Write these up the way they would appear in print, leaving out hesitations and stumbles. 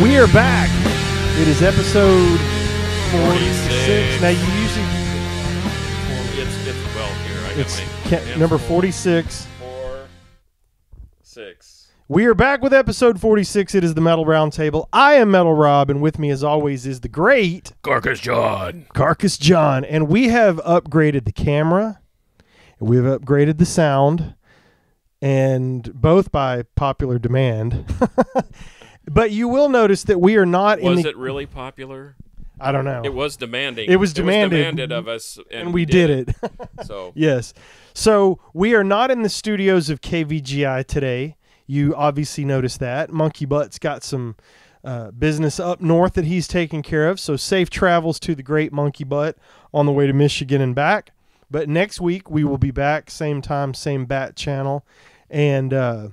We are back. It is episode 46. Now, you usually... It's well, here, I It's got my number 46. 6. We are back with episode 46. It is the Metal Roundtable. I am Metal Rob, and with me, as always, is the great... Carcass John. Carcass John. And we have upgraded the camera. And we have upgraded the sound. And both by popular demand. But you will notice that we are not in the... Was it really popular? I don't know. It was demanding. It was demanded. It was demanded of us. And we did it. So Yes. So we are not in the studios of KVGI today. You obviously noticed that. Monkey Butt's got some business up north that he's taking care of. So safe travels to the great Monkey Butt on the way to Michigan and back. But next week we will be back, same time, same bat channel. And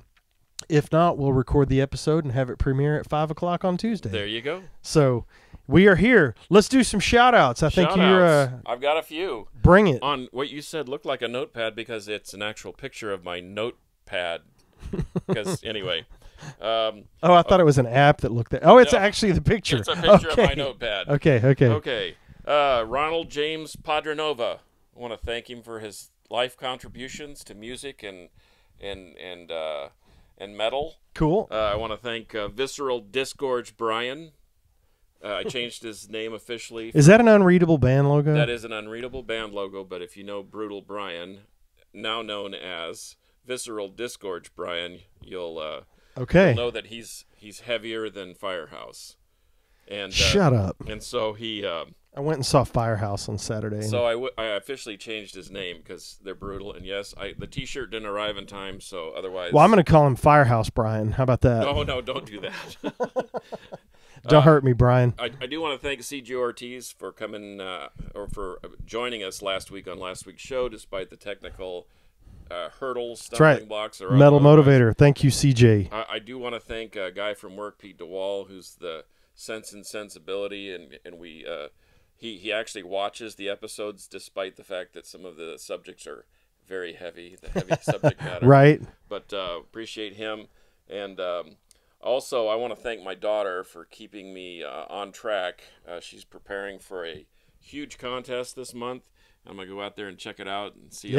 if not, we'll record the episode and have it premiere at 5 o'clock on Tuesday. there you go. So we are here. Let's do some shout-outs. I think you're... I've got a few. Bring it. On what you said looked like a notepad because it's an actual picture of my notepad. Because, anyway. I thought it was an app that looked at... Oh, it's actually the picture. It's a picture of my notepad. Okay. Ronald James Padranova. I want to thank him for his life contributions to music and metal. Cool. I want to thank Visceral Disgorge Brian. I changed his name officially. Is that an unreadable band logo? That is an unreadable band logo, but if you know Brutal Brian, now known as Visceral Disgorge Brian, you'll know that he's heavier than Firehouse. And Shut up. And so he... I went and saw Firehouse on Saturday. So I officially changed his name because they're brutal. And yes, the T-shirt didn't arrive in time, so otherwise... Well, I'm going to call him Firehouse Brian. How about that? No, don't do that. Don't hurt me, Brian. I do want to thank C.G. Ortiz for coming or for joining us last week on last week's show, despite the technical hurdles, stumbling blocks. Or Metal otherwise. Motivator. Thank you, CJ. I do want to thank a guy from work, Pete DeWall, who's the Sense and Sensibility, and we... He actually watches the episodes despite the fact that some of the subjects are very heavy, the heavy subject matter. Right. But appreciate him. And also, I want to thank my daughter for keeping me on track. She's preparing for a huge contest this month. I'm going to go out there and check it out and see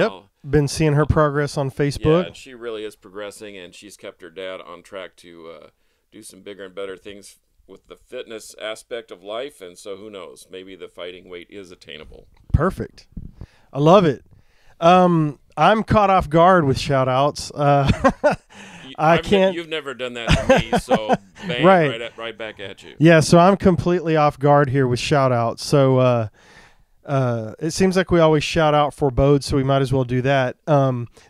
Been seeing her progress on Facebook. Yeah, and she really is progressing, and she's kept her dad on track to do some bigger and better things with the fitness aspect of life, and so who knows, maybe the fighting weight is attainable. Perfect. I love it. I'm caught off guard with shout outs. You've never done that to me, so bang, right back at you. Yeah, so I'm completely off guard here with shout outs. So it seems like we always shout out Forebode, so we might as well do that.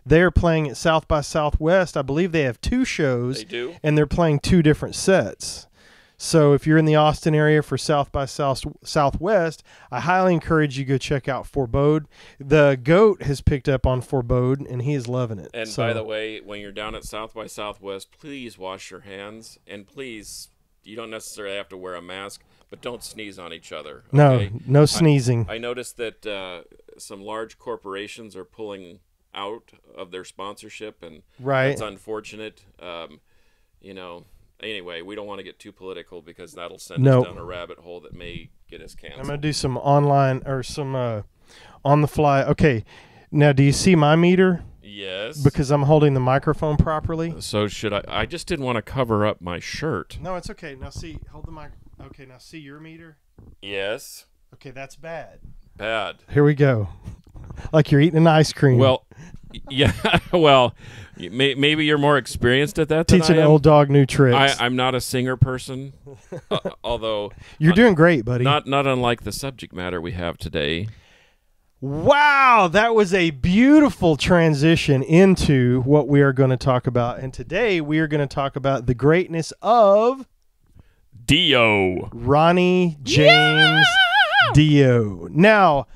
They're playing at South by Southwest. I believe they have 2 shows. They do? And they're playing 2 different sets. So if you're in the Austin area for South by Southwest, I highly encourage you to go check out Forebode. The GOAT has picked up on Forebode, and he is loving it. And by the way, when you're down at South by Southwest, please wash your hands. And please, you don't necessarily have to wear a mask, but don't sneeze on each other. Okay? No sneezing. I noticed that some large corporations are pulling out of their sponsorship, and that's unfortunate. Anyway, we don't want to get too political because that'll send us down a rabbit hole that may get us canceled. I'm going to do some online or some on the fly. Okay. Now, do you see my meter? Yes. Because I'm holding the microphone properly. So should I? I just didn't want to cover up my shirt. No, it's okay. Now, see, hold the mic. Okay, now see your meter? Yes. Okay, that's bad. Bad. Here we go. Like you're eating an ice cream. Well, yeah. Well, maybe you're more experienced at that. Teaching an old dog new tricks. I'm not a singer person, although you're doing great, buddy. Not unlike the subject matter we have today. Wow, that was a beautiful transition into what we are going to talk about. And today we are going to talk about the greatness of Dio. Ronnie James Dio. Now,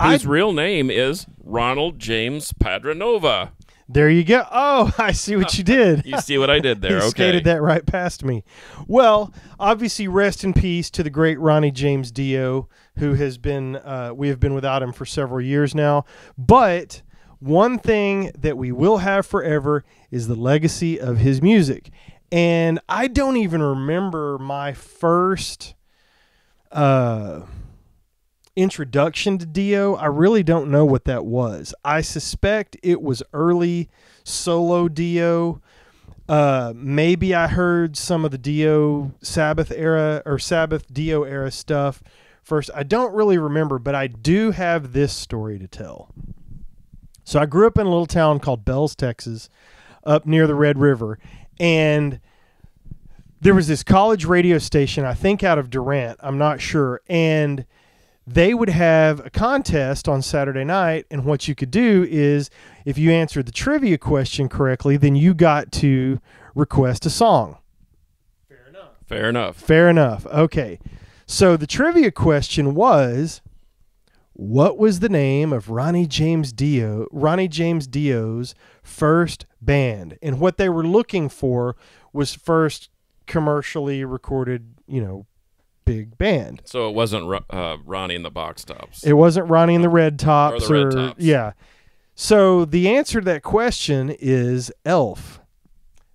whose real name is Ronald James Padranova. There you go. Oh, I see what you did. You see what I did there. You skated that right past me. Well, obviously, rest in peace to the great Ronnie James Dio, who has been, we have been without him for several years now. But one thing that we will have forever is the legacy of his music. And I don't even remember my first introduction to Dio. I really don't know what that was. I suspect it was early solo Dio. Maybe I heard some of the Dio Sabbath era or Sabbath Dio era stuff first. I don't really remember, but I do have this story to tell. So I grew up in a little town called Bells, Texas, up near the Red River, and there was this college radio station, I think out of Durant, I'm not sure, and they would have a contest on Saturday night, and what you could do is if you answered the trivia question correctly, then you got to request a song. Fair enough. Fair enough. Fair enough. Okay. So the trivia question was, what was the name of Ronnie James Dio's first band? And what they were looking for was first commercially recorded, big band. So it wasn't Ronnie and the Box Tops. It wasn't Ronnie and the Red Tops. Or the Red Tops. Yeah. So the answer to that question is Elf.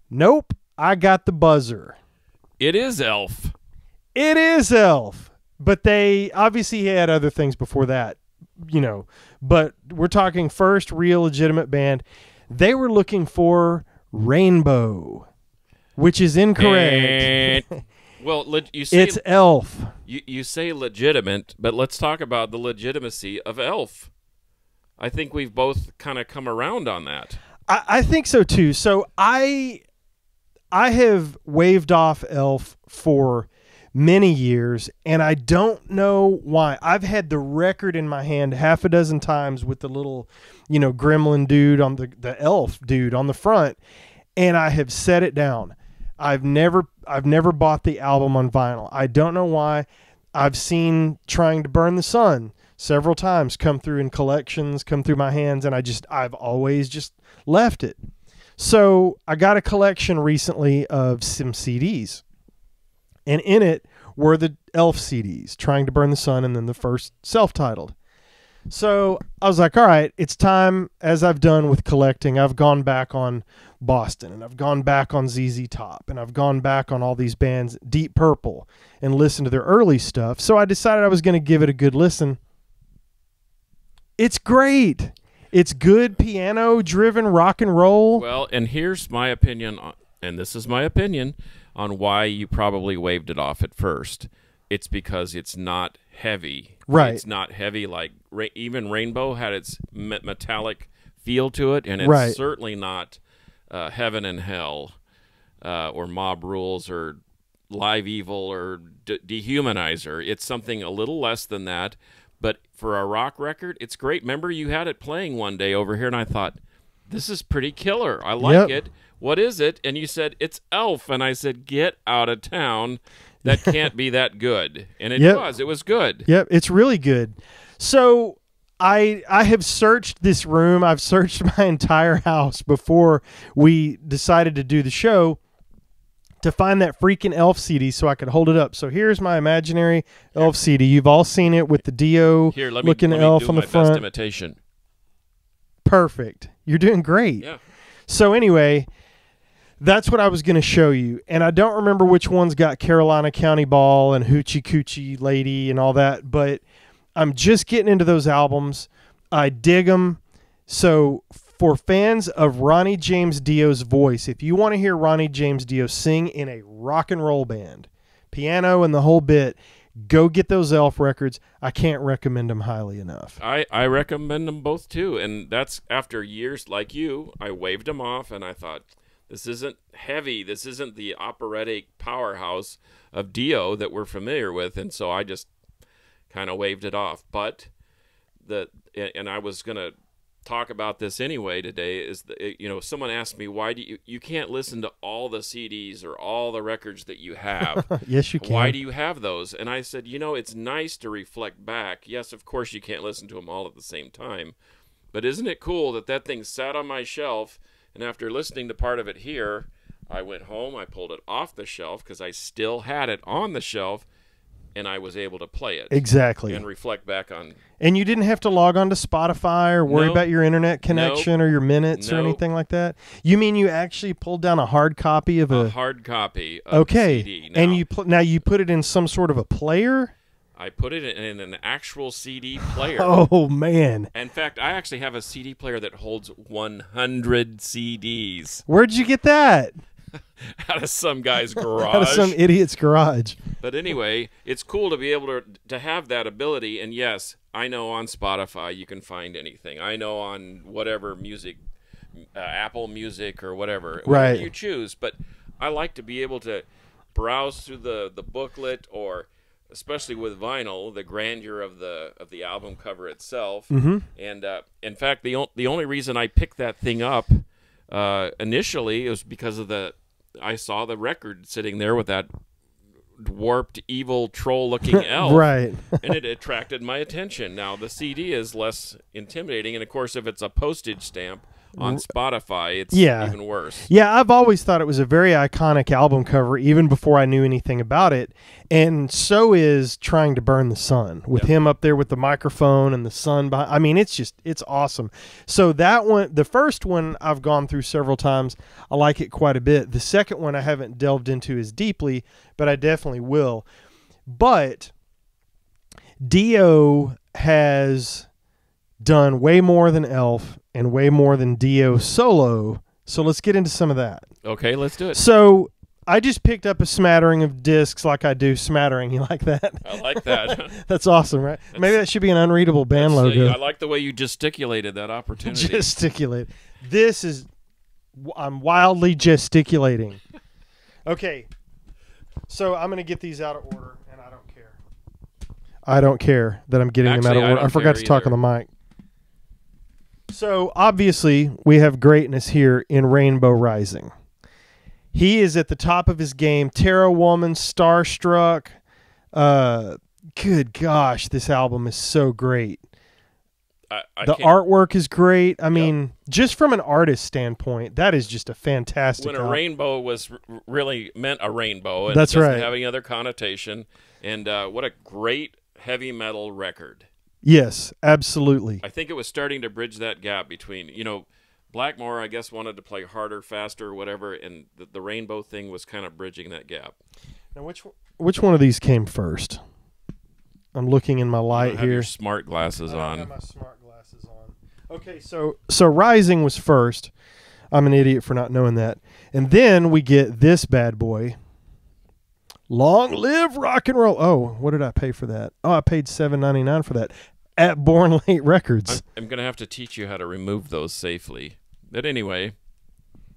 Nope, I got the buzzer. It is Elf. It is Elf. But they obviously had other things before that, But we're talking first real legitimate band. They were looking for Rainbow, which is incorrect. Well, you say it's Elf. You say legitimate, but let's talk about the legitimacy of Elf. I think we've both kind of come around on that. I think so too. So I have waved off Elf for many years, and I don't know why. I've had the record in my hand half a dozen times with the little, gremlin dude on the Elf dude on the front, and I have set it down. I've never bought the album on vinyl. I don't know why. I've seen Trying to Burn the Sun several times come through in collections, come through my hands, and I've always just left it. So I got a collection recently of some CDs, and in it were the Elf CDs, Trying to Burn the Sun, and then the first self-titled. So I was like, all right, it's time, as I've done with collecting. I've gone back on Boston, and I've gone back on ZZ Top, and I've gone back on all these bands, Deep Purple, and listened to their early stuff. So I decided I was going to give it a good listen. It's great. It's good piano-driven rock and roll. Well, and here's my opinion, and this is my opinion, on why you probably waved it off at first. It's because it's not heavy. Right. It's not heavy like even Rainbow had its metallic feel to it, and it's right. certainly not Heaven and Hell or Mob Rules or Live Evil or Dehumanizer. It's something a little less than that, but for a rock record, it's great. Remember, you had it playing one day over here, and I thought, this is pretty killer. I like it. What is it? And you said, it's Elf. And I said, get out of town. That can't be that good. And it was. It was good. Yep, it's really good. So I have searched this room. I've searched my entire house before we decided to do the show to find that freaking Elf CD so I could hold it up. So here's my imaginary Elf CD. You've all seen it with the Dio looking elf on the front. Best imitation. Perfect. You're doing great. Yeah. So anyway, that's what I was going to show you. And I don't remember which one's got Carolina County Ball and Hoochie Coochie Lady and all that, but I'm just getting into those albums. I dig them. So for fans of Ronnie James Dio's voice, if you want to hear Ronnie James Dio sing in a rock and roll band, piano and the whole bit, go get those Elf records. I can't recommend them highly enough. I recommend them both too. And that's after years like you, I waved them off and I thought, this isn't heavy. This isn't the operatic powerhouse of Dio that we're familiar with. And so I just kind of waved it off. But and I was going to talk about this anyway today, is someone asked me, why do you can't listen to all the CDs or all the records that you have? Yes, you can. Why do you have those? And I said, it's nice to reflect back. Yes, of course you can't listen to them all at the same time, but isn't it cool that thing sat on my shelf, and after listening to part of it here, I went home, I pulled it off the shelf because I still had it on the shelf, and I was able to play it Exactly. and reflect back on. And you didn't have to log on to Spotify or worry about your internet connection or your minutes or anything like that. You mean you actually pulled down a hard copy of a hard copy of the CD. Now, and you put it in some sort of a player? I put it in an actual CD player. Oh, man. In fact, I actually have a CD player that holds 100 CDs. Where'd you get that? Out of some guy's garage. Out of some idiot's garage. But anyway, it's cool to be able to have that ability. And yes, I know on Spotify you can find anything. I know on whatever music, Apple Music or whatever you choose. But I like to be able to browse through the booklet, or especially with vinyl, the grandeur of the album cover itself. Mm-hmm. And in fact, the only reason I picked that thing up initially was because of I saw the record sitting there with that warped, evil, troll-looking elf, right? And it attracted my attention. Now the CD is less intimidating, and of course, if it's a postage stamp on Spotify, it's even worse. Yeah, I've always thought it was a very iconic album cover, even before I knew anything about it. And so is Trying to Burn the Sun, with him up there with the microphone and the sun behind. I mean, it's awesome. So that one, the first one, I've gone through several times. I like it quite a bit. The second one I haven't delved into as deeply, but I definitely will. But Dio has done way more than Elf and way more than Dio solo. So let's get into some of that. Okay, let's do it. So I just picked up a smattering of discs, like I do. Smattering, you like that? I like that. That's awesome, right? Maybe that should be an Unreadable band logo. I like the way you gesticulated that opportunity. Gesticulate. I'm wildly gesticulating. Okay, so I'm going to get these out of order, and I don't care. I don't care that I'm getting them out of order. I forgot to talk on the mic. So obviously, we have greatness here in Rainbow Rising. He is at the top of his game. Terra Woman, Starstruck. Good gosh, this album is so great. The artwork is great. I mean, just from an artist standpoint, that is just a fantastic album. When a rainbow was really meant a rainbow. And that's it doesn't right. have any other connotation. And what a great heavy metal record. Yes, absolutely. I think it was starting to bridge that gap between, Blackmore, I guess, wanted to play harder, faster, whatever, and the Rainbow thing was kind of bridging that gap. Now, which one of these came first? I'm looking in my light here. Your smart glasses on. I have my smart glasses on. Okay, so Rising was first. I'm an idiot for not knowing that. And then we get this bad boy. Long live rock and roll. Oh, what did I pay for that? Oh, I paid $7.99 for that at Born Late Records. I'm going to have to teach you how to remove those safely. But anyway.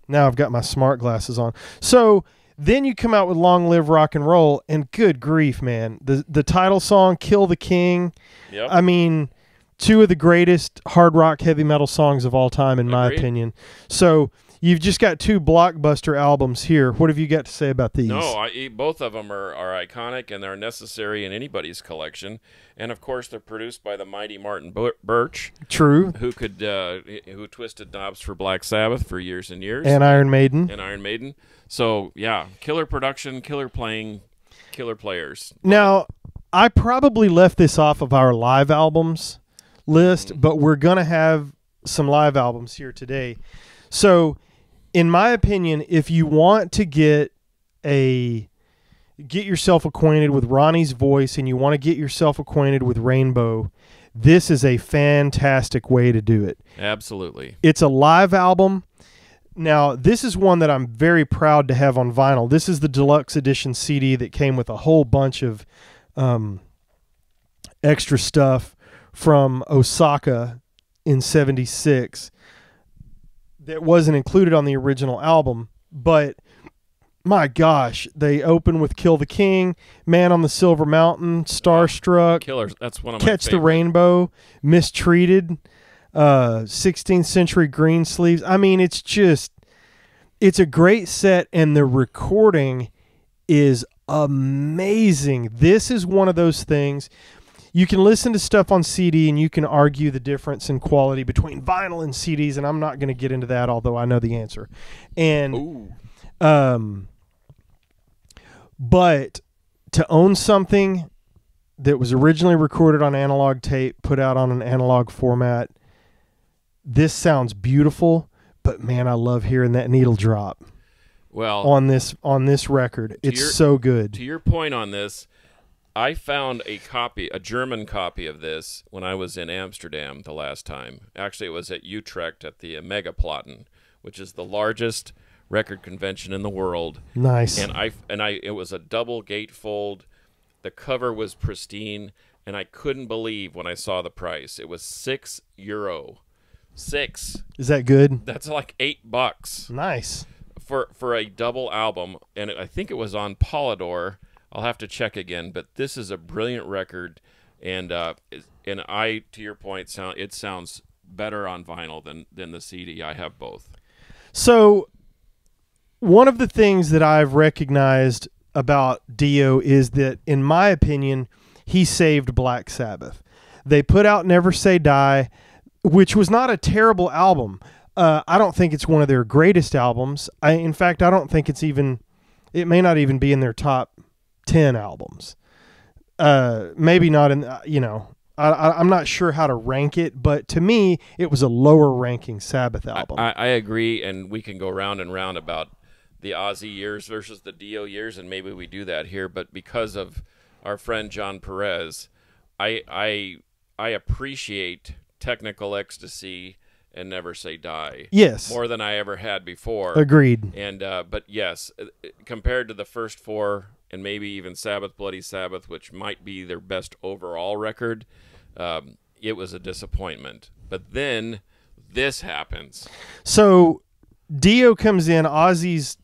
Now I've got my smart glasses on. So then you come out with Long Live Rock and Roll, and good grief, man. The title song, Kill the King. Yep. I mean, two of the greatest hard rock heavy metal songs of all time, in my opinion. So you've just got two blockbuster albums here. What have you got to say about these? No, both of them are iconic, and they're necessary in anybody's collection. And of course, they're produced by the mighty Martin Birch. True. Who twisted knobs for Black Sabbath for years and years. And Iron Maiden. So yeah, killer production, killer playing, killer players. Now, I probably left this off of our live albums list, but we're going to have some live albums here today. So, in my opinion, if you want to get yourself acquainted with Ronnie's voice and you want to get yourself acquainted with Rainbow, this is a fantastic way to do it. Absolutely. It's a live album. Now, this is one that I'm very proud to have on vinyl. This is the deluxe edition CD that came with a whole bunch of extra stuff from Osaka in '76 that wasn't included on the original album. But my gosh, they open with Kill the King, Man on the Silver Mountain, Starstruck, Killers. That's one of my Catch favorite. the Rainbow, Mistreated, 16th Century Greensleeves. I mean, it's a great set, and the recording is amazing. This is one of those things. You can listen to stuff on CD, and you can argue the difference in quality between vinyl and CDs, and I'm not going to get into that, although I know the answer. And but to own something that was originally recorded on analog tape, put out on an analog format. This sounds beautiful, but man, I love hearing that needle drop. Well, on this record, it's so good. To your point on this, I found a German copy of this when I was in Amsterdam the last time. Actually, it was at Utrecht at the Megaplaten, which is the largest record convention in the world. Nice. And it was a double gatefold. The cover was pristine, and I couldn't believe when I saw the price. It was €6. 6. Is that good? That's like $8. Nice. For a double album, and I think it was on Polydor. I'll have to check again, but this is a brilliant record, and to your point, it sounds better on vinyl than the CD. I have both. So, one of the things that I've recognized about Dio is that, in my opinion, he saved Black Sabbath. They put out Never Say Die, which was not a terrible album. I don't think it's one of their greatest albums. In fact, I don't think it may not even be in their top 10 albums. Maybe not in, I'm not sure how to rank it, but to me, it was a lower ranking Sabbath album. I agree, and we can go round and round about the Ozzy years versus the Dio years, and maybe we do that here, but because of our friend John Perez, I appreciate Technical Ecstasy and Never Say Die. Yes. More than I ever had before. Agreed. And but yes, compared to the first four, and maybe even Sabbath, Bloody Sabbath, which might be their best overall record, it was a disappointment. But then this happens. So Dio comes in, Ozzy's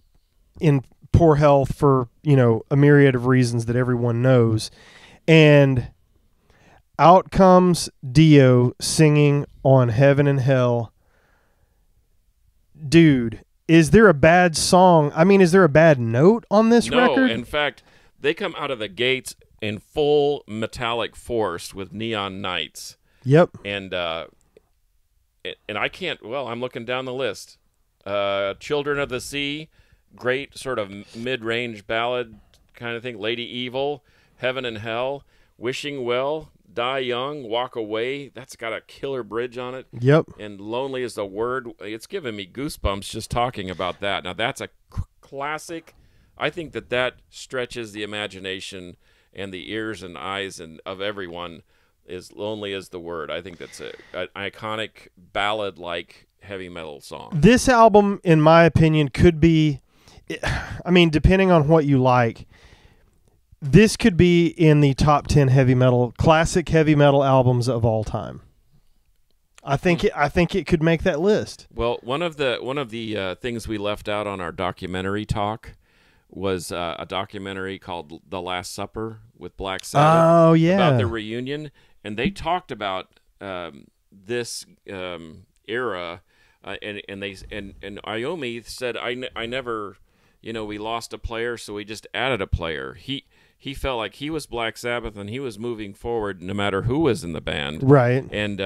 in poor health for, a myriad of reasons that everyone knows. And out comes Dio singing on Heaven and Hell. Dude, is there a bad song? I mean, is there a bad note on this record? No, in fact, they come out of the gates in full metallic force with Neon Nights. Yep. And I can't, I'm looking down the list. Children of the Sea, great sort of mid-range ballad kind of thing. Lady Evil, Heaven and Hell, Wishing Well, Die Young, Walk Away. That's got a killer bridge on it. Yep. And Lonely is the Word. It's giving me goosebumps just talking about that. Now, that's a classic. I think that stretches the imagination and the ears and eyes of everyone. Is Lonely is the Word. I think that's an iconic ballad-like heavy metal song. This album, in my opinion, could be, depending on what you like, this could be in the top 10 classic heavy metal albums of all time. I think it could make that list. Well, one of the things we left out on our documentary talk was a documentary called The Last Supper with Black Sabbath. Oh yeah, about the reunion, and they talked about this era, and Iommi said, I never, we lost a player, so we just added a player. He felt like he was Black Sabbath and he was moving forward no matter who was in the band. Right. And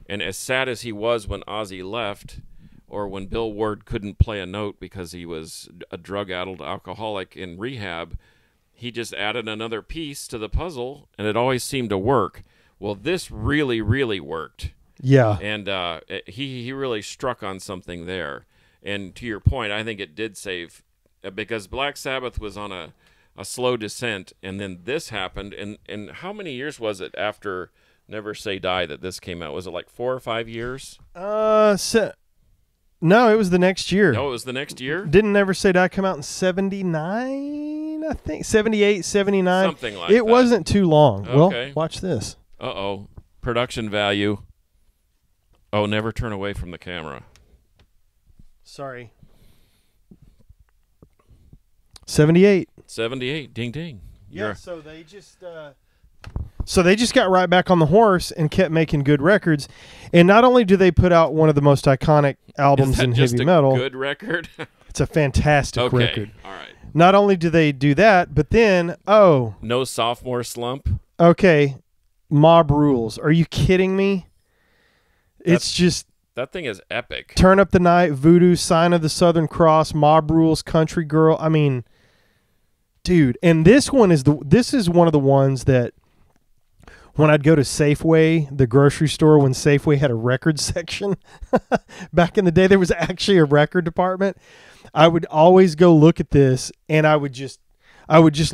as sad as he was when Ozzy left, or when Bill Ward couldn't play a note because he was a drug-addled alcoholic in rehab, he just added another piece to the puzzle, and it always seemed to work. Well, this really, really worked. Yeah. And he really struck on something there. And to your point, I think it did save, because Black Sabbath was on a slow descent, and then this happened. And how many years was it after Never Say Die that this came out? Was it like 4 or 5 years? No, it was the next year. No, it was the next year? Didn't Never Say Die come out in 79, I think? 78, 79? Something like that. It wasn't too long. Okay. Well, watch this. Uh-oh. Production value. Oh, never turn away from the camera. Sorry. 78. 78. Ding, ding. Yeah, so they just got right back on the horse and kept making good records. And not only do they put out one of the most iconic albums in heavy metal. Good record? It's a fantastic record. All right. Not only do they do that, but then, no sophomore slump? Okay, Mob Rules. Are you kidding me? It's just... That thing is epic. Turn Up the Night, Voodoo, Sign of the Southern Cross, Mob Rules, Country Girl. Dude, and this is one of the ones that when I'd go to Safeway, the grocery store, when Safeway had a record section. Back in the day, there was actually a record department. I would always go look at this, and I would just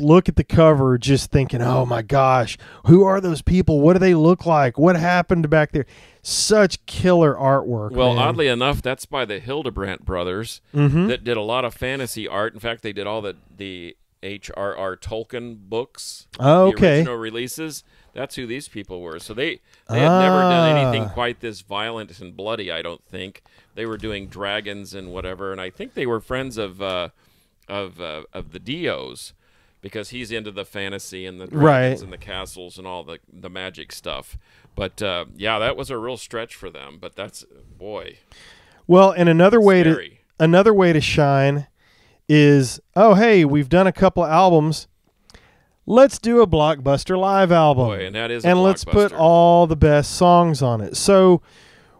look at the cover just thinking, oh my gosh, who are those people? What do they look like? What happened back there? Such killer artwork. Well, man. oddly enough, that's by the Hildebrandt brothers that did a lot of fantasy art. In fact, they did all the H.R.R. Tolkien books, Oh, the okay. original releases. That's who these people were. So they had never done anything quite this violent and bloody, I don't think. They were doing dragons and whatever, and I think they were friends of the Dios, because he's into the fantasy and the dragons and the castles and all the magic stuff. But yeah, that was a real stretch for them. But that's, boy. Well, and another way scary. to shine is, oh hey, we've done a couple of albums. Let's do a Blockbuster Live album. Boy, and that is a and let's put blockbuster. all the best songs on it. So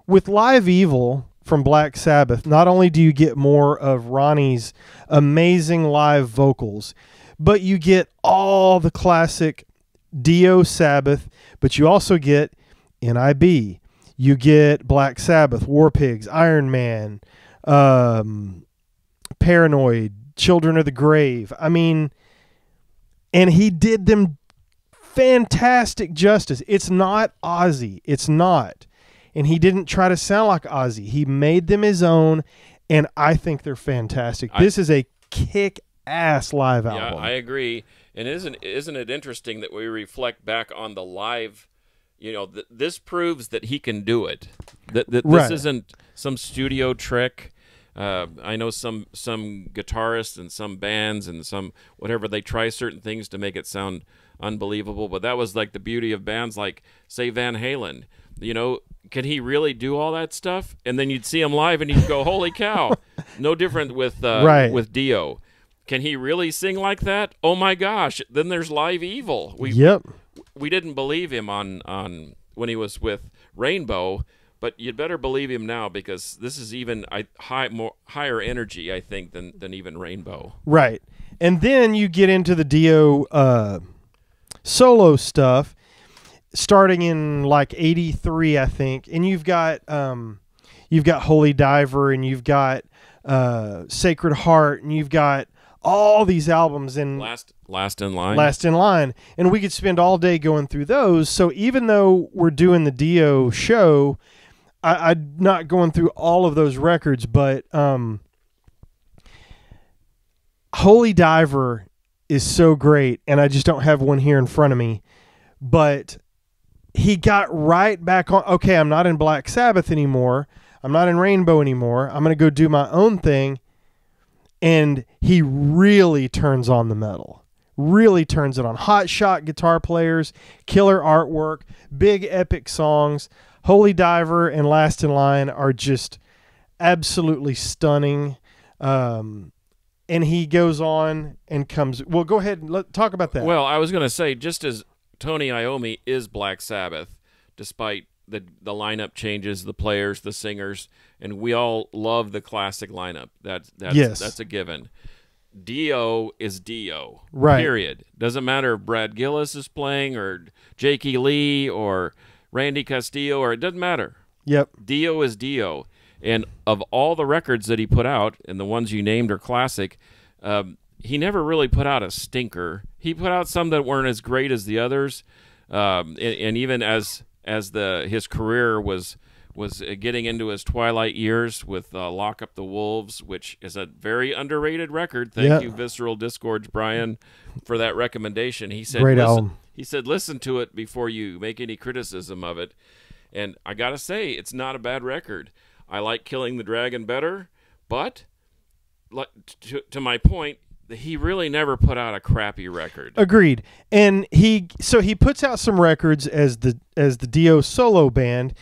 with Live Evil from Black Sabbath, not only do you get more of Ronnie's amazing live vocals, but you get all the classic Dio Sabbath, but you also get NIB. You get Black Sabbath, War Pigs, Iron Man, Paranoid, Children of the Grave. I mean, and he did them fantastic justice. It's not Ozzy. It's not. And he didn't try to sound like Ozzy. He made them his own, and I think they're fantastic. This is a kick-ass live album. Yeah, I agree. And isn't it interesting that we reflect back on the live, this proves that he can do it. That this isn't some studio trick. I know some guitarists and some bands and some whatever, they try certain things to make it sound unbelievable, but that was like the beauty of bands like, say, Van Halen. Can he really do all that stuff? And then you'd see him live and you'd go, holy cow. No different with Dio. Can he really sing like that? Oh my gosh. Then there's Live Evil. We didn't believe him on when he was with Rainbow, but you'd better believe him now, because this is even higher energy, I think, than even Rainbow. Right. And then you get into the Dio solo stuff, starting in like 83, I think. And you've got Holy Diver, and you've got Sacred Heart, and you've got all these albums, and Last in Line. Last in Line. And we could spend all day going through those. So even though we're doing the Dio show, I'm not going through all of those records, but Holy Diver is so great, and I just don't have one here in front of me. But he got right back on, okay, I'm not in Black Sabbath anymore. I'm not in Rainbow anymore. I'm going to go do my own thing. And he really turns on the metal. Really turns it on. Hot shot guitar players, killer artwork, big epic songs. Holy Diver and Last in Line are just absolutely stunning. And he goes on and comes. Well, go ahead and talk about that. Well, I was going to say, just as Tony Iommi is Black Sabbath, despite the lineup changes, the players, the singers, and we all love the classic lineup. That's a given. Dio is Dio. Right. Period. Doesn't matter if Brad Gillis is playing or Jakey Lee or Randy Castillo, or it doesn't matter. Yep. Dio is Dio. And of all the records that he put out, and the ones you named are classic, he never really put out a stinker. He put out some that weren't as great as the others, and even as his career was getting into his twilight years with Lock Up the Wolves, which is a very underrated record. Thank you, Visceral Disgorge Brian, for that recommendation. He said, great album. He said, listen to it before you make any criticism of it. And I got to say, it's not a bad record. I like Killing the Dragon better, but to my point, he really never put out a crappy record. Agreed. And he puts out some records as the Dio solo band,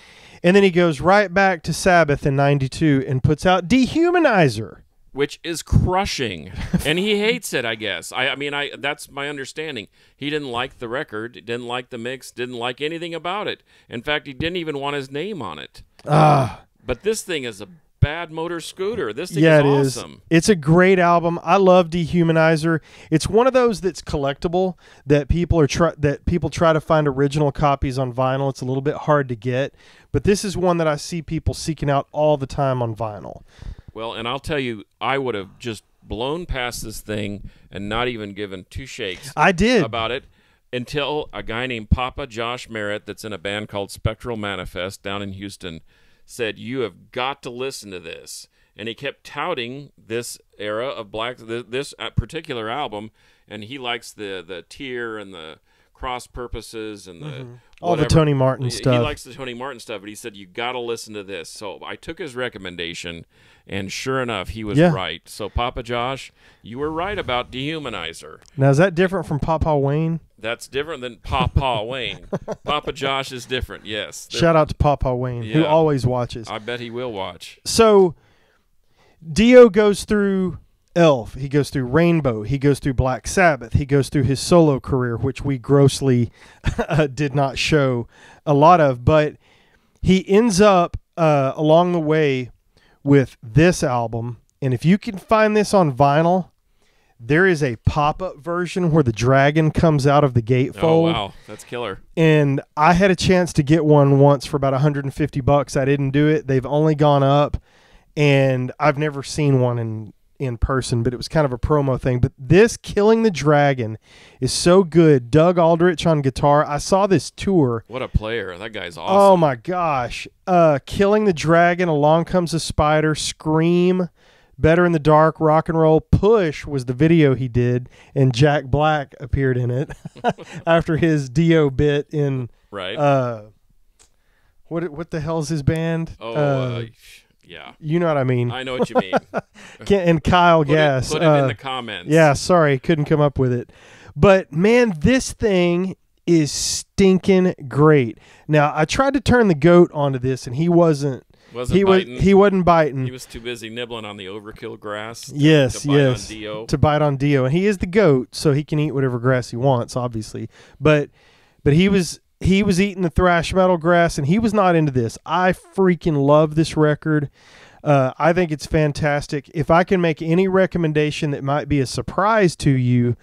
and then he goes right back to Sabbath in 92 and puts out Dehumanizer, which is crushing. And he hates it, I guess. I mean, that's my understanding. He didn't like the record, didn't like the mix, didn't like anything about it. In fact, he didn't even want his name on it. But this thing is a bad motor scooter. This thing Yeah, is it awesome. is. It's a great album. I love Dehumanizer. It's one of those that's collectible that people try to find original copies on vinyl. It's a little bit hard to get, but this is one that I see people seeking out all the time on vinyl. Well, and I'll tell you, I would have just blown past this thing and not even given two shakes I did. about it until a guy named Papa Josh Merritt, that's in a band called Spectral Manifest down in Houston, said, "You have got to listen to this." And he kept touting this era of this particular album, and he likes the tier and the cross purposes and the all the whatever. Tony Martin stuff. He likes the Tony Martin stuff, but he said, "You got to listen to this." So I took his recommendation, and sure enough, he was right. So Papa Josh, you were right about Dehumanizer. Now, is that different from Papa Wayne? That's different than Papa Wayne. Papa Josh is different, yes. Shout out to Papa Wayne, who Yeah. always watches. I bet he will watch. So Dio goes through Elf, he goes through Rainbow, he goes through Black Sabbath, he goes through his solo career, which we grossly did not show a lot of, but he ends up along the way with this album. And if you can find this on vinyl, there is a pop-up version where the dragon comes out of the gatefold. Oh, wow. That's killer. And I had a chance to get one once for about $150. I didn't do it. They've only gone up, and I've never seen one in person, but it was kind of a promo thing. But this Killing the Dragon is so good. Doug Aldrich on guitar. I saw this tour. What a player. That guy's awesome. Oh, my gosh. Killing the Dragon, Along Comes a Spider, Scream, Better in the Dark, Rock and Roll. Push was the video he did, and Jack Black appeared in it after his Dio bit in right. What the hell's his band? Yeah. You know what I mean. I know what you mean. And Kyle Gass. Put it in the comments. Yeah, sorry, couldn't come up with it. But man, this thing is stinking great. Now, I tried to turn the goat onto this, and he wasn't biting. He wasn't biting. He was too busy nibbling on the overkill grass. Yes, to bite on Dio. To bite on Dio, and he is the goat, so he can eat whatever grass he wants, obviously. But he was eating the thrash metal grass, and he was not into this. I freaking love this record. I think it's fantastic. If I can make any recommendation that might be a surprise to you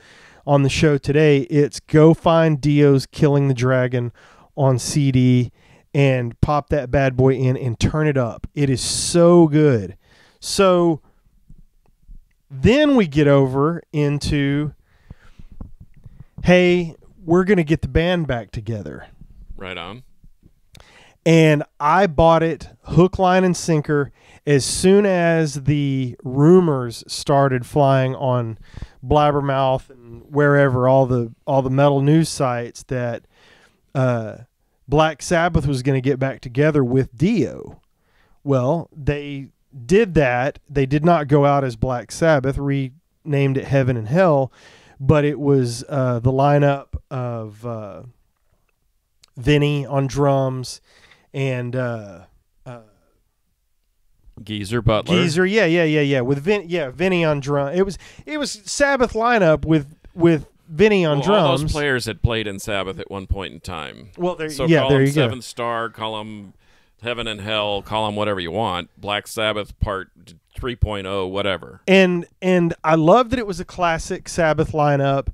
on the show today, it's go find Dio's Killing the Dragon on CD and pop that bad boy in and turn it up. It is so good. So then we get over into, hey, we're going to get the band back together. Right on. And I bought it hook, line, and sinker as soon as the rumors started flying on Blabbermouth and wherever, all the metal news sites, that Black Sabbath was going to get back together with Dio. Well, they did that. They did not go out as Black Sabbath, renamed it Heaven and Hell, but it was the lineup of Vinny on drums and Geezer Butler. Geezer, yeah. With Vinny on drum. It was Sabbath lineup with Vinny on drums. All those players had played in Sabbath at one point in time. Well, call there them you go. Seventh Star, call them Heaven and Hell, call them whatever you want. Black Sabbath Part 3.0, whatever. And I love that it was a classic Sabbath lineup,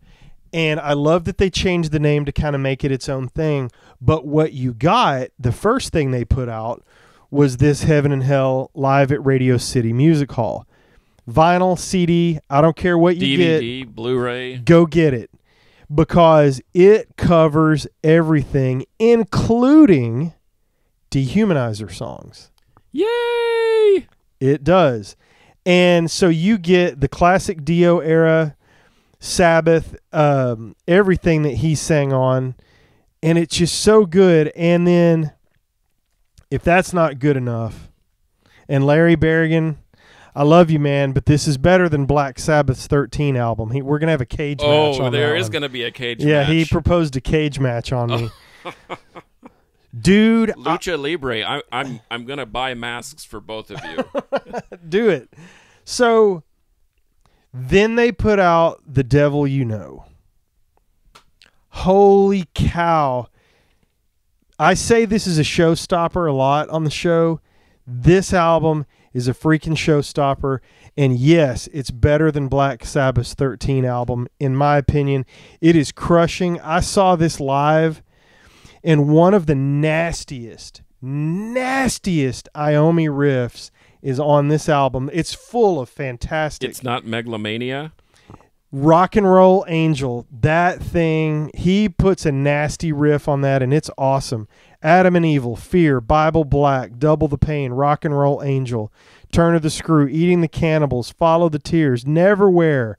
and I love that they changed the name to kind of make it its own thing. But what you got, the first thing they put out was this Heaven and Hell live at Radio City Music Hall. Vinyl, CD, I don't care what you get. DVD, Blu-ray. Go get it, because it covers everything, including Dehumanizer songs. Yay! It does. And so you get the classic Dio era Sabbath, everything that he sang on, and it's just so good. And then, if that's not good enough, and Larry Berrigan, I love you, man, but this is better than Black Sabbath's 13 album. We're going to have a cage match on Oh, there that is one. going to be a cage Yeah, match. he proposed a cage match on me. Dude, Lucha Libre. I'm going to buy masks for both of you. do it. So then they put out The Devil You Know. Holy cow. I say this is a showstopper a lot on the show. This album is a freaking showstopper. And yes, it's better than Black Sabbath's 13 album. In my opinion, it is crushing. I saw this live, and one of the nastiest Iommi riffs is on this album. It's full of fantastic. It's not Megalomania? Rock and Roll Angel, that thing, he puts a nasty riff on that, and it's awesome. Adam and Evil, Fear, Bible Black, Double the Pain, Rock and Roll Angel, Turn of the Screw, Eating the Cannibals, Follow the Tears, Neverwhere,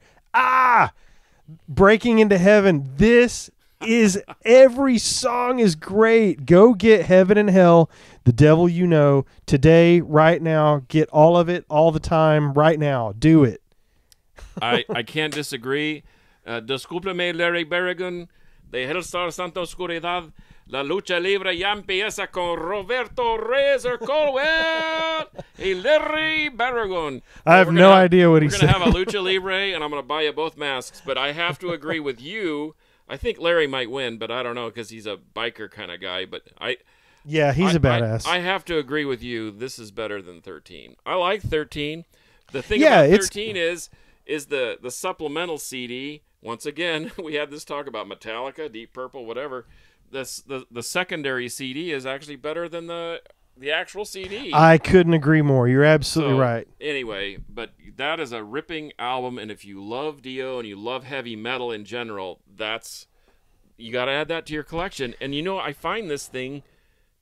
Breaking into Heaven. This is, every song is great. Go get Heaven and Hell, The Devil You Know, today, right now. Get all of it, all the time, right now. Do it. I can't disagree. Discúlpeme, Larry Barragan, de Hellstar Santa Oscuridad, la lucha libre ya empieza con Roberto Razor Colwell y Larry Barragan. I have no idea what he said. We're going to have a lucha libre, and I'm going to buy you both masks, but I have to agree with you. I think Larry might win, but I don't know because he's a biker kind of guy. But yeah, he's a badass. I have to agree with you. This is better than 13. I like 13. The thing about 13 is the supplemental CD. Once again, we had this talk about Metallica, Deep Purple, whatever. The secondary CD is actually better than the actual CD. I couldn't agree more. You're absolutely right. Anyway, but that is a ripping album, and if you love Dio and you love heavy metal in general, you got to add that to your collection. And I find this thing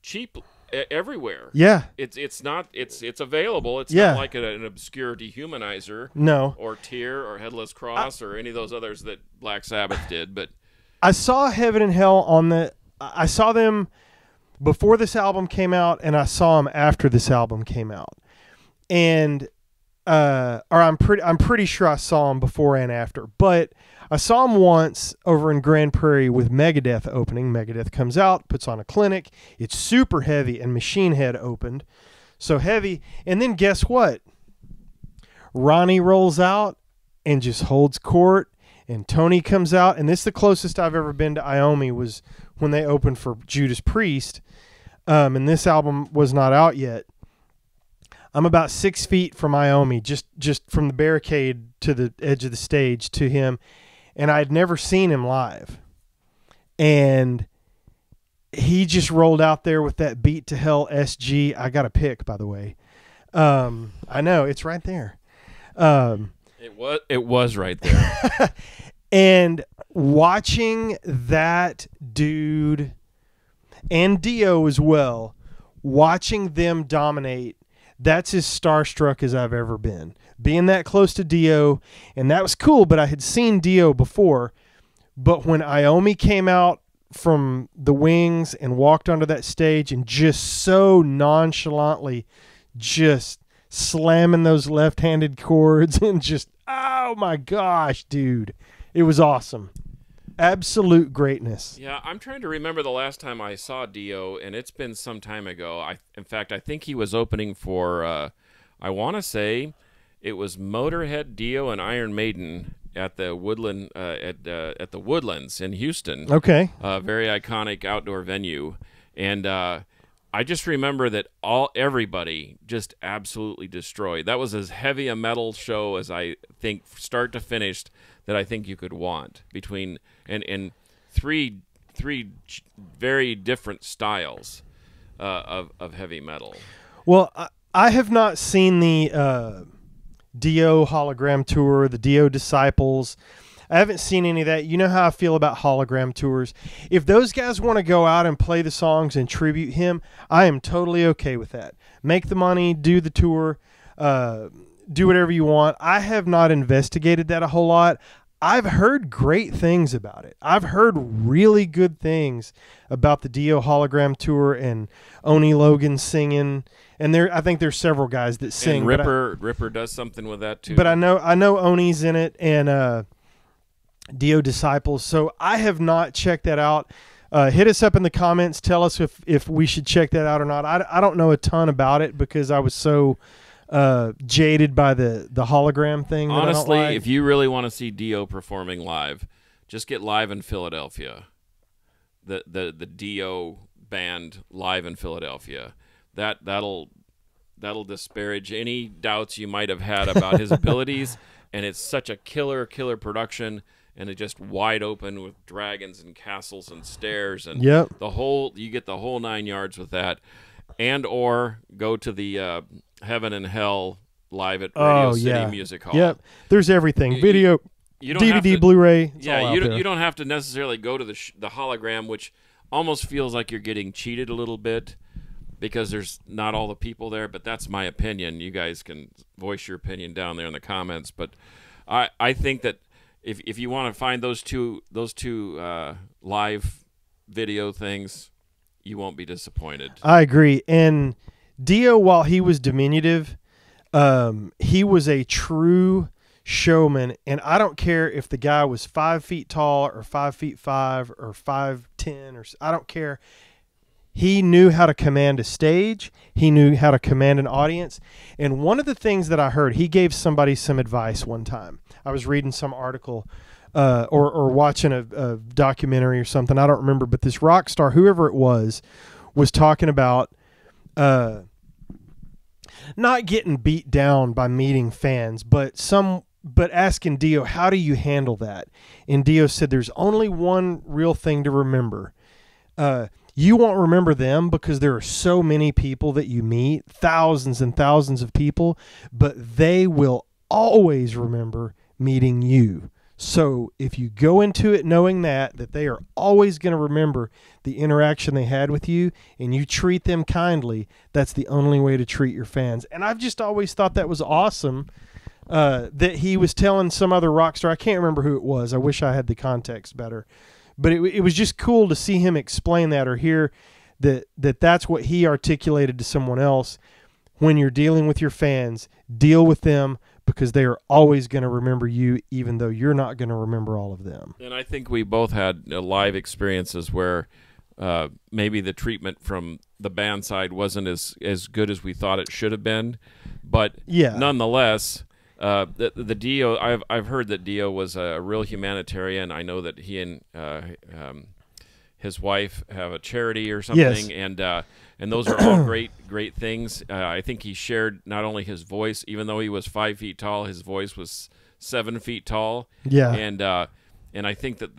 cheap everywhere. Yeah, it's available. It's not like an obscure Dehumanizer, or Tear or Headless Cross or any of those others that Black Sabbath did. But I saw Heaven and Hell I saw them before this album came out, and I saw them after this album came out, and I'm pretty sure I saw them before and after, but I saw them once over in Grand Prairie with Megadeth opening. Megadeth comes out, puts on a clinic. It's super heavy, and Machine Head opened. So heavy. And then guess what? Ronnie rolls out and just holds court, and Tony comes out. And this is the closest I've ever been to Iommi, was when they opened for Judas Priest. And this album was not out yet. I'm about 6 feet from Iommi, just from the barricade to the edge of the stage to him. And I'd never seen him live. And he just rolled out there with that Beat to Hell SG. I got a pick, by the way. I know, it's right there. It was right there. And watching that dude and Dio as well, watching them dominate, that's as starstruck as I've ever been. Being that close to Dio, and that was cool, but I had seen Dio before. But when Iommi came out from the wings and walked onto that stage and just so nonchalantly just slamming those left-handed chords and just, oh my gosh, dude. It was awesome. Absolute greatness. Yeah, I'm trying to remember the last time I saw Dio, and it's been some time ago. In fact, I think he was opening for, I want to say, it was Motorhead, Dio, and Iron Maiden at the Woodland at the Woodlands in Houston. Okay, very iconic outdoor venue, and I just remember that everybody just absolutely destroyed. That was as heavy a metal show as I think, start to finish, that I think you could want, between and three very different styles of heavy metal. Well, I have not seen the Dio hologram tour, the Dio Disciples. I haven't seen any of that. You know how I feel about hologram tours. If those guys want to go out and play the songs and tribute him, I am totally okay with that. Make the money, do the tour, do whatever you want. I have not investigated that a whole lot. I've heard great things about it. I've heard really good things about the Dio hologram tour and Oni Logan singing. And I think there's several guys that sing. And Ripper does something with that too. But I know Oni's in it, and Dio Disciples. So I have not checked that out. Hit us up in the comments. Tell us if we should check that out or not. I don't know a ton about it because I was so jaded by the hologram thing. Honestly, if you really want to see Dio performing live, just get Live in Philadelphia. The Dio band Live in Philadelphia. That'll that'll disparage any doubts you might have had about his abilities. And it's such a killer production, and it's just wide open with dragons and castles and stairs and Yep. you get the whole 9 yards with that. And or go to the Heaven and Hell live at Radio City Music Hall. Yep. There's everything. Video, you don't DVD, have to, Blu-ray. Yeah, you don't have to necessarily go to the hologram, which almost feels like you're getting cheated a little bit because there's not all the people there. But that's my opinion. You guys can voice your opinion down there in the comments. But I think that if you want to find those two live video things, you won't be disappointed. I agree. And Dio, while he was diminutive, he was a true showman. And I don't care if the guy was 5 feet tall or 5'5" or 5'10" or I don't care. He knew how to command a stage. He knew how to command an audience. And one of the things that I heard, he gave somebody some advice one time. I was reading some article or watching a documentary or something. I don't remember, but this rock star, whoever it was talking about not getting beat down by meeting fans, but asking Dio, how do you handle that? And Dio said, there's only one real thing to remember. You won't remember them because there are so many people that you meet, thousands and thousands of people, but they will always remember meeting you. So if you go into it knowing that they are always going to remember the interaction they had with you and you treat them kindly, that's the only way to treat your fans. And I've just always thought that was awesome that he was telling some other rock star. I can't remember who it was. I wish I had the context better. But it was just cool to see him explain that or hear that's what he articulated to someone else. When you're dealing with your fans, deal with them because they are always going to remember you, even though you're not going to remember all of them. And I think we both had live experiences where maybe the treatment from the band side wasn't as good as we thought it should have been. But nonetheless, the Dio, I've heard that Dio was a real humanitarian. I know that he and his wife have a charity or something, and those are all great things. I think he shared not only his voice, even though he was 5 feet tall, his voice was 7 feet tall. Yeah, and I think that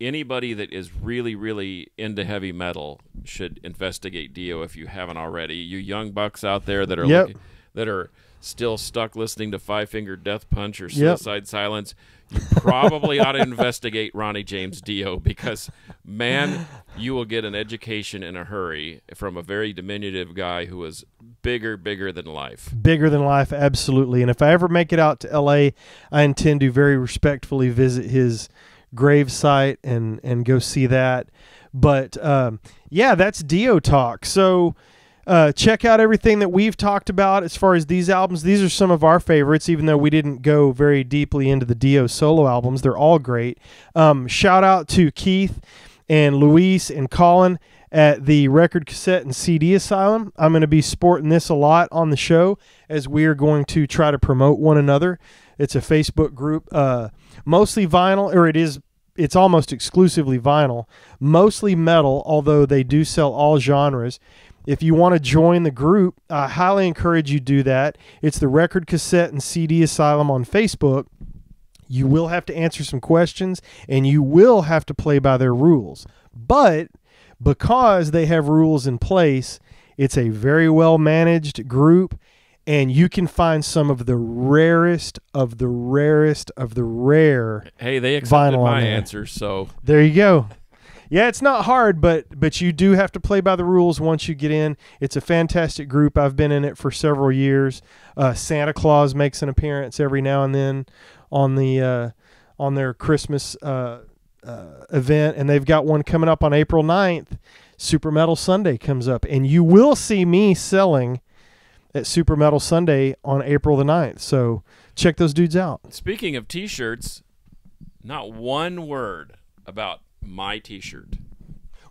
anybody that is really, really into heavy metal should investigate Dio if you haven't already. You young bucks out there that are that are still stuck listening to Five Finger Death Punch or Suicide Silence, you probably ought to investigate Ronnie James Dio because, man, you will get an education in a hurry from a very diminutive guy who is bigger than life. Bigger than life, absolutely. And if I ever make it out to L.A., I intend to very respectfully visit his grave site and go see that. But, that's Dio talk. So check out everything that we've talked about as far as these albums. These are some of our favorites, even though we didn't go very deeply into the Dio solo albums. They're all great. Shout out to Keith and Luis and Colin at the Record, Cassette, and CD Asylum. I'm going to be sporting this a lot on the show as we are going to try to promote one another. It's a Facebook group, mostly vinyl, or it's almost exclusively vinyl, mostly metal, although they do sell all genres. If you want to join the group, I highly encourage you do that. It's the Record, Cassette, and CD Asylum on Facebook. You will have to answer some questions, and you will have to play by their rules. But because they have rules in place, it's a very well-managed group, and you can find some of the rarest of the rarest of the rare. Hey, they accepted my answer, so there you go. Yeah, it's not hard, but you do have to play by the rules once you get in. It's a fantastic group. I've been in it for several years. Santa Claus makes an appearance every now and then on their Christmas event, and they've got one coming up on April 9th. Super Metal Sunday comes up, and you will see me selling at Super Metal Sunday on April the 9th. So check those dudes out. Speaking of T-shirts, not one word about my T-shirt.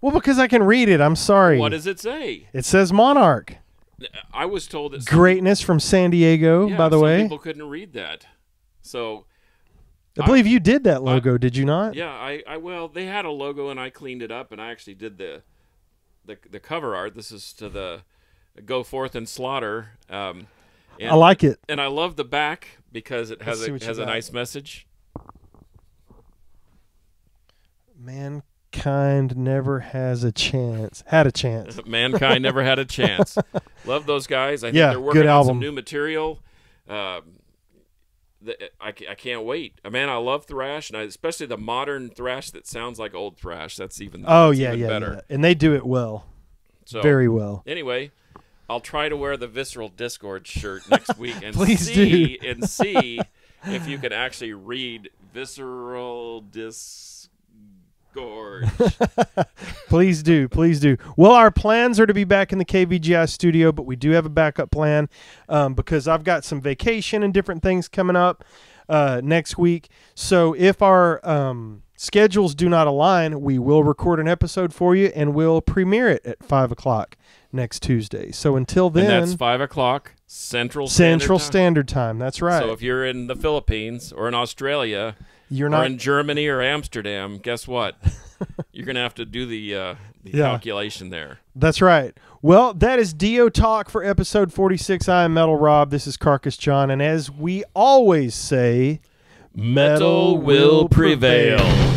Well, because I can read it. I'm sorry. What does it say? It says Monarch. I was told that greatness from San Diego, by the way. Some people couldn't read that. So I believe you did that logo, did you not? Yeah, well, they had a logo and I cleaned it up and I actually did the cover art. This is to the Go Forth and Slaughter. And, I like it. And I love the back because it has Let's see what you a got. nice message. Mankind never has a chance. Had a chance. Mankind never had a chance. Love those guys. I think Yeah, they're working good on album. some new material. I can't wait. Man, I love thrash, and especially the modern thrash that sounds like old thrash. That's even better. Yeah. And they do it well. So Very well. anyway, I'll try to wear the Visceral Discord shirt next week and Please see if you can actually read Visceral Discord. Please do. Please do. Well, our plans are to be back in the KVGI studio, but we do have a backup plan because I've got some vacation and different things coming up next week. So if our schedules do not align, we will record an episode for you and we'll premiere it at 5 o'clock next Tuesday. So until then, And that's 5 o'clock Central Standard Time. That's right. So if you're in the Philippines or in Australia You're or not in Germany or Amsterdam, guess what? You're going to have to do the calculation there. That's right. Well, that is Dio Talk for episode 46. I am Metal Rob. This is Carcass John. And as we always say, Metal will prevail.